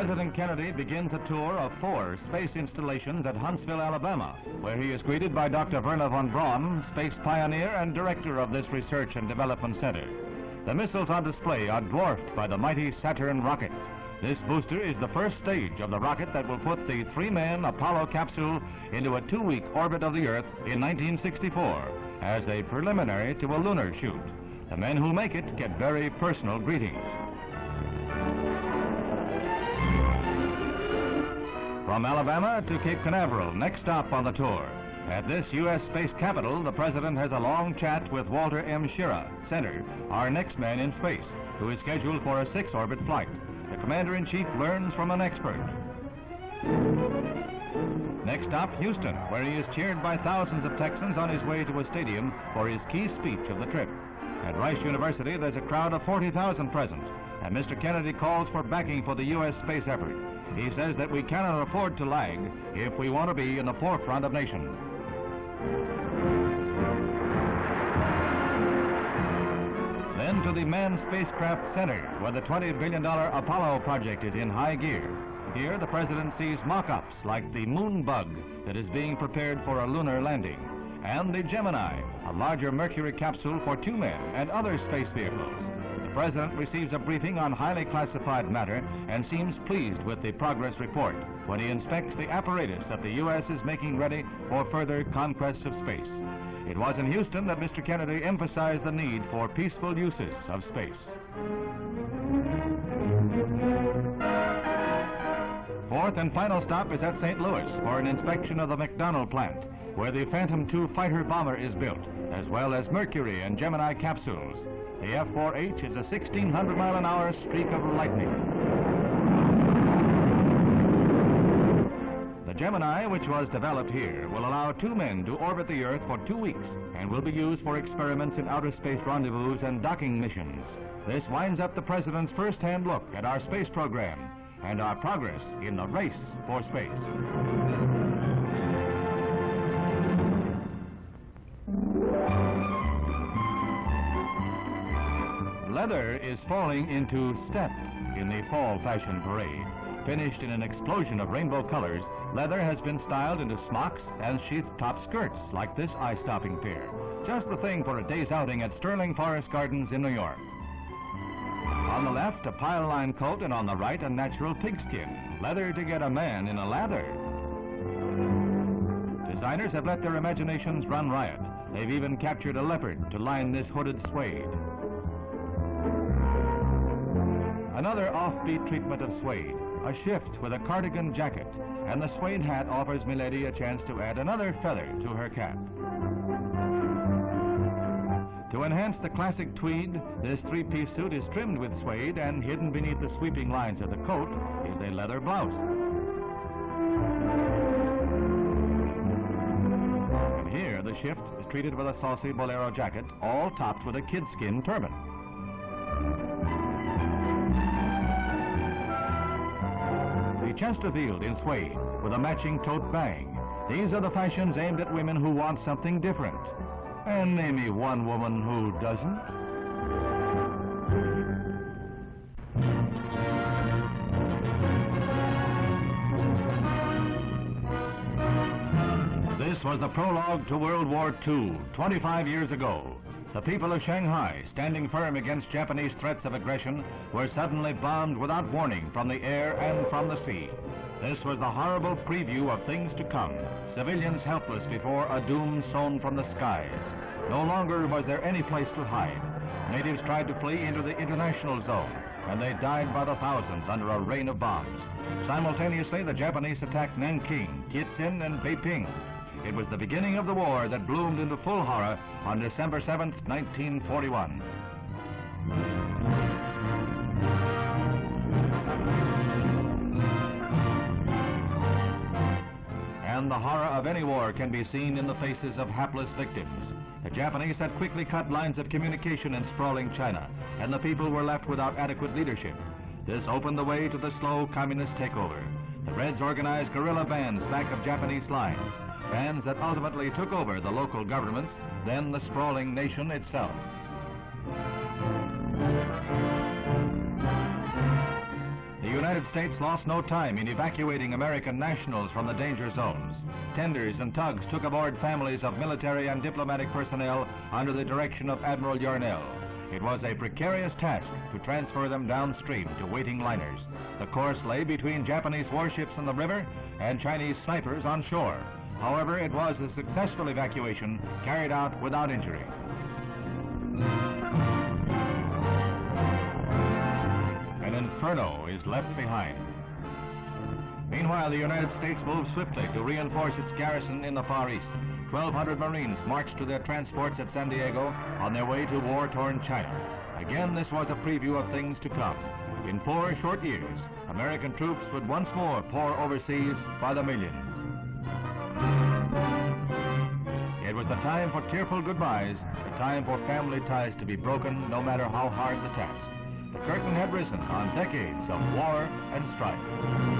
President Kennedy begins a tour of 4 space installations at Huntsville, Alabama, where he is greeted by Dr. Werner von Braun, space pioneer and director of this research and development center. The missiles on display are dwarfed by the mighty Saturn rocket. This booster is the first stage of the rocket that will put the 3-man Apollo capsule into a 2-week orbit of the Earth in 1964 as a preliminary to a lunar shoot. The men who make it get very personal greetings. From Alabama to Cape Canaveral, next stop on the tour. At this U.S. space capital, the President has a long chat with Walter M. Schirra, Center, our next man in space, who is scheduled for a 6-orbit flight. The Commander-in-Chief learns from an expert. Next stop, Houston, where he is cheered by thousands of Texans on his way to a stadium for his key speech of the trip. At Rice University, there's a crowd of 40,000 present, and Mr. Kennedy calls for backing for the U.S. space effort. He says that we cannot afford to lag if we want to be in the forefront of nations. Then to the Manned Spacecraft Center, where the $20 billion Apollo project is in high gear. Here, the President sees mock-ups like the moon bug that is being prepared for a lunar landing, and the Gemini, a larger Mercury capsule for 2 men and other space vehicles. The President receives a briefing on highly classified matter and seems pleased with the progress report when he inspects the apparatus that the U.S. is making ready for further conquest of space. It was in Houston that Mr. Kennedy emphasized the need for peaceful uses of space. Fourth and final stop is at St. Louis for an inspection of the McDonnell plant, where the Phantom II fighter bomber is built, as well as Mercury and Gemini capsules. The F-4H is a 1,600-mile-an-hour streak of lightning. The Gemini, which was developed here, will allow 2 men to orbit the Earth for 2 weeks and will be used for experiments in outer space rendezvous and docking missions. This winds up the President's first-hand look at our space program and our progress in the race for space. Leather is falling into step in the fall fashion parade. Finished in an explosion of rainbow colors, leather has been styled into smocks and sheath-topped skirts like this eye-stopping pair. Just the thing for a day's outing at Sterling Forest Gardens in New York. On the left, a pile-line coat, and on the right, a natural pigskin. Leather to get a man in a lather. Designers have let their imaginations run riot. They've even captured a leopard to line this hooded suede. Another offbeat treatment of suede, a shift with a cardigan jacket, and the suede hat offers milady a chance to add another feather to her cap. To enhance the classic tweed, this 3-piece suit is trimmed with suede, and hidden beneath the sweeping lines of the coat is a leather blouse. And here the shift is treated with a saucy bolero jacket, all topped with a kidskin turban. The chest revealed in suede with a matching tote bag. These are the fashions aimed at women who want something different. And name me one woman who doesn't. This was the prologue to World War II, 25 years ago. The people of Shanghai, standing firm against Japanese threats of aggression, were suddenly bombed without warning from the air and from the sea. This was the horrible preview of things to come, civilians helpless before a doom sown from the skies. No longer was there any place to hide. Natives tried to flee into the international zone, and they died by the thousands under a rain of bombs. Simultaneously, the Japanese attacked Nanking, Kitzin, and Beiping. It was the beginning of the war that bloomed into full horror on December 7th, 1941. And the horror of any war can be seen in the faces of hapless victims. The Japanese had quickly cut lines of communication in sprawling China, and the people were left without adequate leadership. This opened the way to the slow communist takeover. The Reds organized guerrilla bands back of Japanese lines, bands that ultimately took over the local governments, then the sprawling nation itself. The United States lost no time in evacuating American nationals from the danger zones. Tenders and tugs took aboard families of military and diplomatic personnel under the direction of Admiral Yarnell. It was a precarious task to transfer them downstream to waiting liners. The course lay between Japanese warships in the river and Chinese snipers on shore. However, it was a successful evacuation carried out without injury. An inferno is left behind. Meanwhile, the United States moved swiftly to reinforce its garrison in the Far East. 1,200 Marines marched to their transports at San Diego on their way to war-torn China. Again, this was a preview of things to come. In 4 short years, American troops would once more pour overseas by the millions. It was the time for tearful goodbyes, the time for family ties to be broken, no matter how hard the task. The curtain had risen on decades of war and strife.